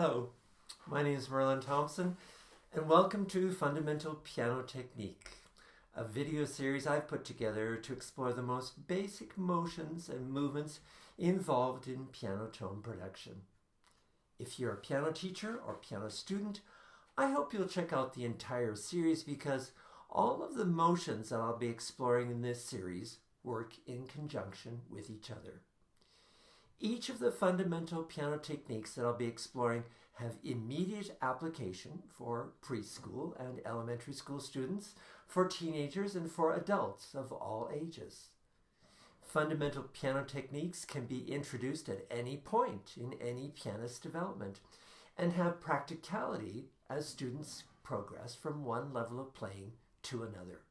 Hello, my name is Merlin Thompson, and welcome to Fundamental Piano Technique, a video series I've put together to explore the most basic motions and movements involved in piano tone production. If you're a piano teacher or piano student, I hope you'll check out the entire series because all of the motions that I'll be exploring in this series work in conjunction with each other. Each of the fundamental piano techniques that I'll be exploring have immediate application for preschool and elementary school students, for teenagers, and for adults of all ages. Fundamental piano techniques can be introduced at any point in any pianist's development and have practicality as students progress from one level of playing to another.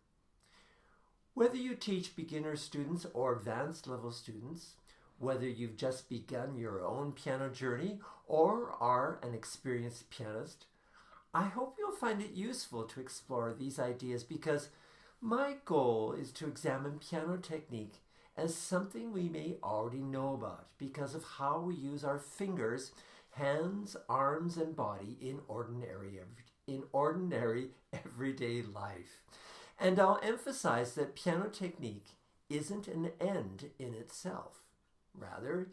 Whether you teach beginner students or advanced level students, whether you've just begun your own piano journey or are an experienced pianist, I hope you'll find it useful to explore these ideas because my goal is to examine piano technique as something we may already know about because of how we use our fingers, hands, arms, and body in ordinary everyday life. And I'll emphasize that piano technique isn't an end in itself. Rather,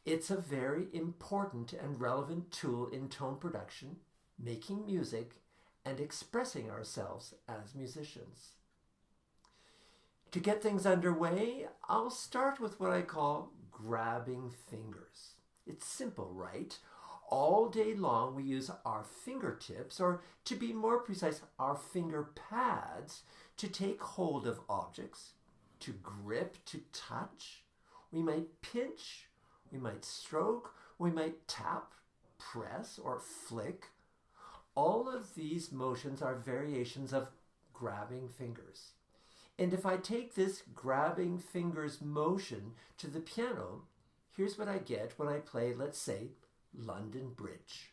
it's a very important and relevant tool in tone production, making music, and expressing ourselves as musicians. To get things underway, I'll start with what I call grabbing fingers. It's simple, right? All day long we use our fingertips, or to be more precise, our finger pads, to take hold of objects, to grip, to touch. We might pinch, we might stroke, we might tap, press, or flick. All of these motions are variations of grabbing fingers. And if I take this grabbing fingers motion to the piano, here's what I get when I play, let's say, London Bridge.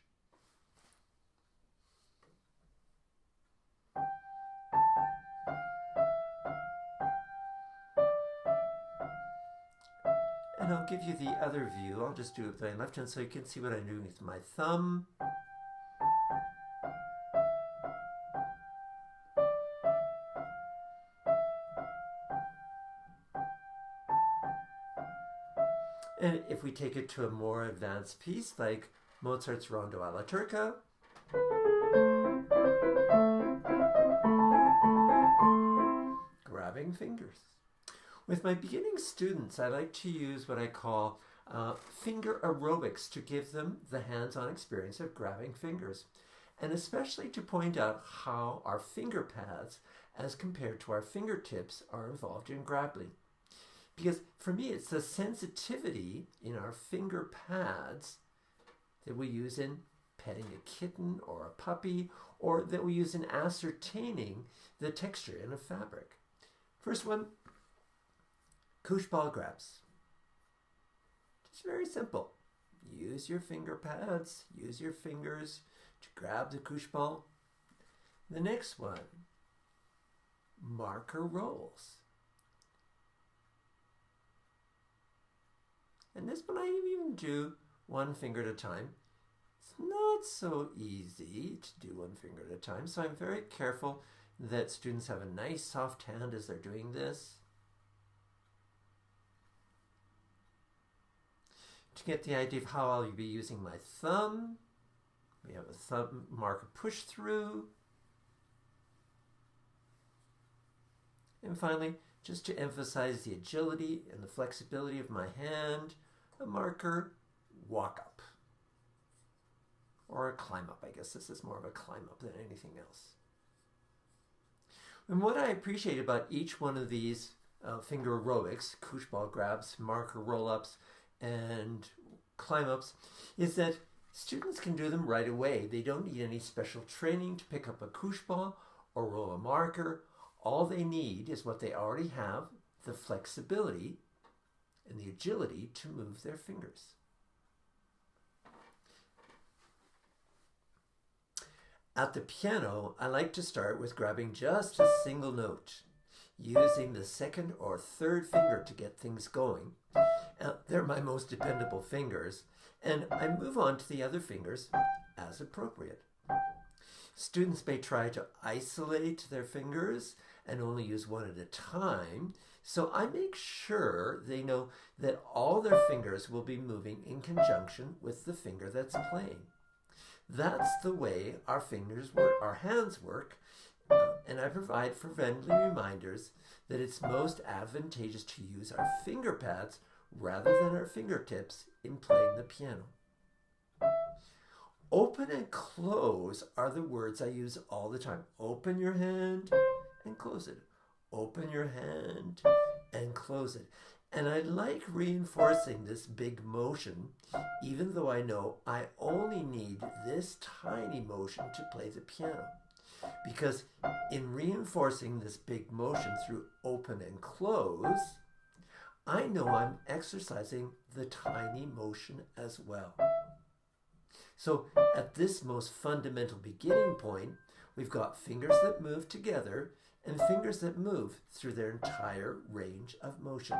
And I'll give you the other view. I'll just do it with my left hand so you can see what I'm doing with my thumb. And if we take it to a more advanced piece like Mozart's Rondo alla Turca, grabbing fingers. With my beginning students, I like to use what I call finger aerobics to give them the hands-on experience of grabbing fingers, and especially to point out how our finger pads, as compared to our fingertips, are involved in grabbing. Because for me, it's the sensitivity in our finger pads that we use in petting a kitten or a puppy, or that we use in ascertaining the texture in a fabric. First one, couche ball grabs. It's very simple. Use your finger pads, use your fingers to grab the couche ball. The next one, marker rolls. And this one I even do one finger at a time. It's not so easy to do one finger at a time, so I'm very careful that students have a nice soft hand as they're doing this. To get the idea of how I'll be using my thumb, we have a thumb marker push through. And finally, just to emphasize the agility and the flexibility of my hand, a marker walk up. Or a climb up. I guess this is more of a climb up than anything else. And what I appreciate about each one of these finger aerobics, couche ball grabs, marker roll-ups, and climb-ups, is that students can do them right away. They don't need any special training to pick up a couche ball or roll a marker. All they need is what they already have, the flexibility and the agility to move their fingers. At the piano, I like to start with grabbing just a single note, using the second or third finger to get things going, They're my most dependable fingers, and I move on to the other fingers as appropriate. Students may try to isolate their fingers and only use one at a time, so I make sure they know that all their fingers will be moving in conjunction with the finger that's playing. That's the way our fingers work, our hands work, and I provide for friendly reminders that it's most advantageous to use our finger pads rather than our fingertips in playing the piano. Open and close are the words I use all the time. Open your hand and close it. Open your hand and close it. And I like reinforcing this big motion, even though I know I only need this tiny motion to play the piano. Because in reinforcing this big motion through open and close, I know I'm exercising the tiny motion as well. So at this most fundamental beginning point, we've got fingers that move together and fingers that move through their entire range of motion.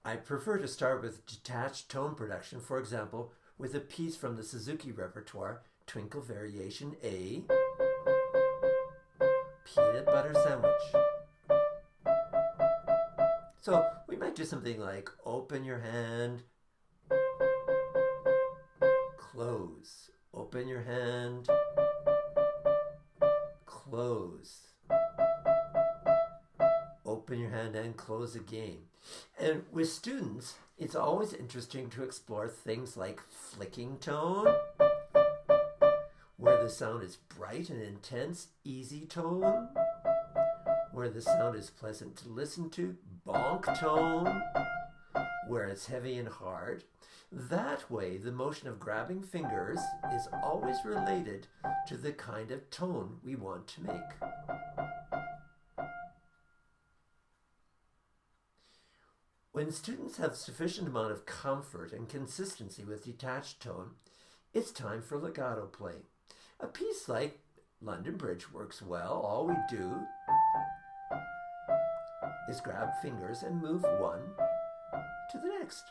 I prefer to start with detached tone production, for example, with a piece from the Suzuki repertoire, Twinkle Variation A, Peanut Butter Sandwich. So we might do something like open your hand, close, open your hand, close, open your hand and close again. And with students, it's always interesting to explore things like flicking tone, where the sound is bright and intense, easy tone, where the sound is pleasant to listen to, bonk tone, where it's heavy and hard. That way, the motion of grabbing fingers is always related to the kind of tone we want to make. When students have sufficient amount of comfort and consistency with detached tone, it's time for legato playing. A piece like London Bridge works well. All we do is grab fingers and move one to the next.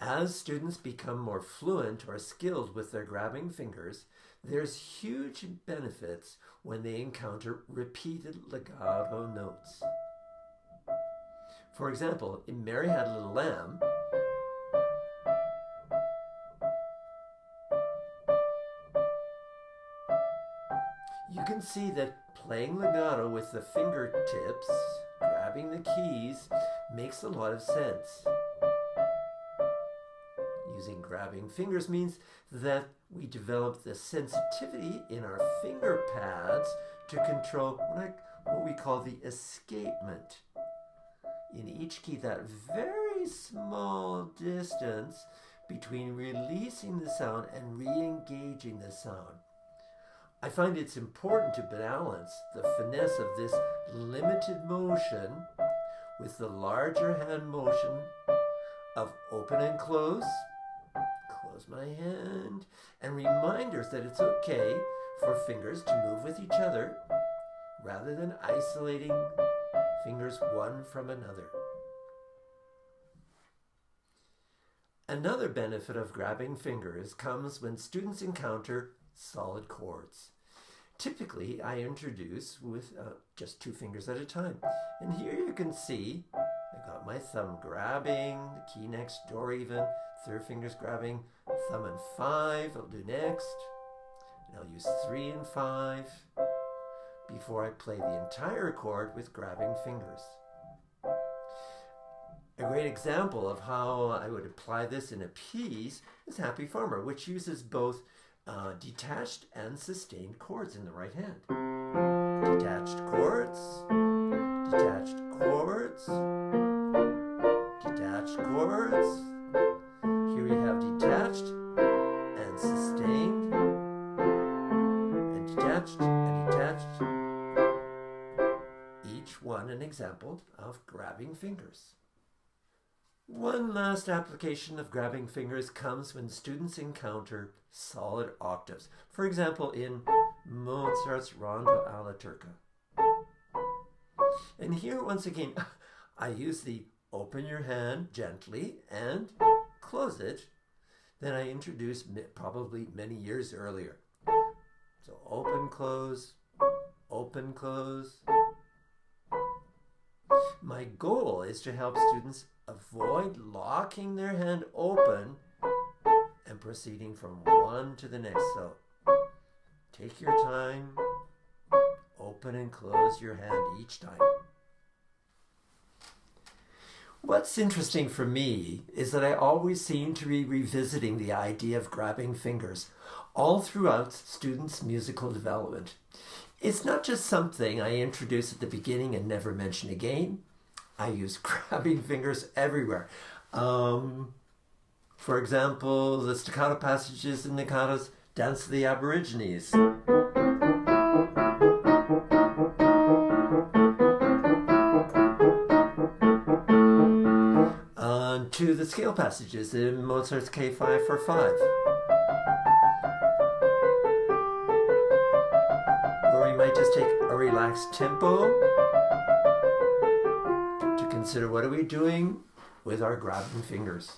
As students become more fluent or skilled with their grabbing fingers, there's huge benefits when they encounter repeated legato notes. For example, in Mary Had a Little Lamb, you can see that playing legato with the fingertips, grabbing the keys, makes a lot of sense. Using grabbing fingers means that we develop the sensitivity in our finger pads to control what we call the escapement. In each key, that very small distance between releasing the sound and re-engaging the sound. I find it's important to balance the finesse of this limited motion with the larger hand motion of open and close my hand, and reminders that it's okay for fingers to move with each other rather than isolating fingers one from another. Another benefit of grabbing fingers comes when students encounter solid chords. Typically, I introduce with just two fingers at a time. And here you can see I got my thumb grabbing, the key next door even, third finger's grabbing, thumb and 5 I'll do next, and I'll use 3 and 5 before I play the entire chord with grabbing fingers. A great example of how I would apply this in a piece is Happy Farmer, which uses both detached and sustained chords in the right hand. Detached chords, detached chords, detached chords. Here we have detached and sustained, and detached and detached. Each one an example of grabbing fingers. One last application of grabbing fingers comes when students encounter solid octaves. For example, in Mozart's Rondo alla Turca. And here, once again, I use the open your hand gently and close it that I introduced probably many years earlier. So open, close, open, close. My goal is to help students avoid locking their hand open and proceeding from one to the next. So take your time, open and close your hand each time. What's interesting for me is that I always seem to be revisiting the idea of grabbing fingers all throughout students' musical development. It's not just something I introduce at the beginning and never mention again. I use grabbing fingers everywhere. For example, the staccato passages in Nikata's Dance of the Aborigines. To the scale passages in Mozart's K545. Or we might just take a relaxed tempo to consider what are we doing with our grabbing fingers.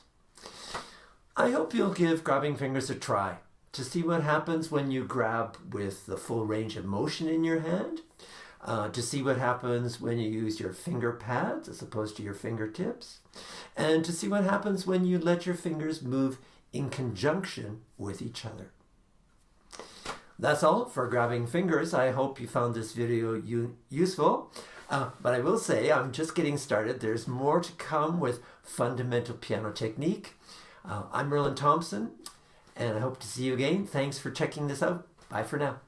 I hope you'll give grabbing fingers a try to see what happens when you grab with the full range of motion in your hand, to see what happens when you use your finger pads as opposed to your fingertips, and to see what happens when you let your fingers move in conjunction with each other. That's all for grabbing fingers. I hope you found this video useful. But I will say I'm just getting started. There's more to come with fundamental piano technique. I'm Merlin Thompson, and I hope to see you again. Thanks for checking this out. Bye for now.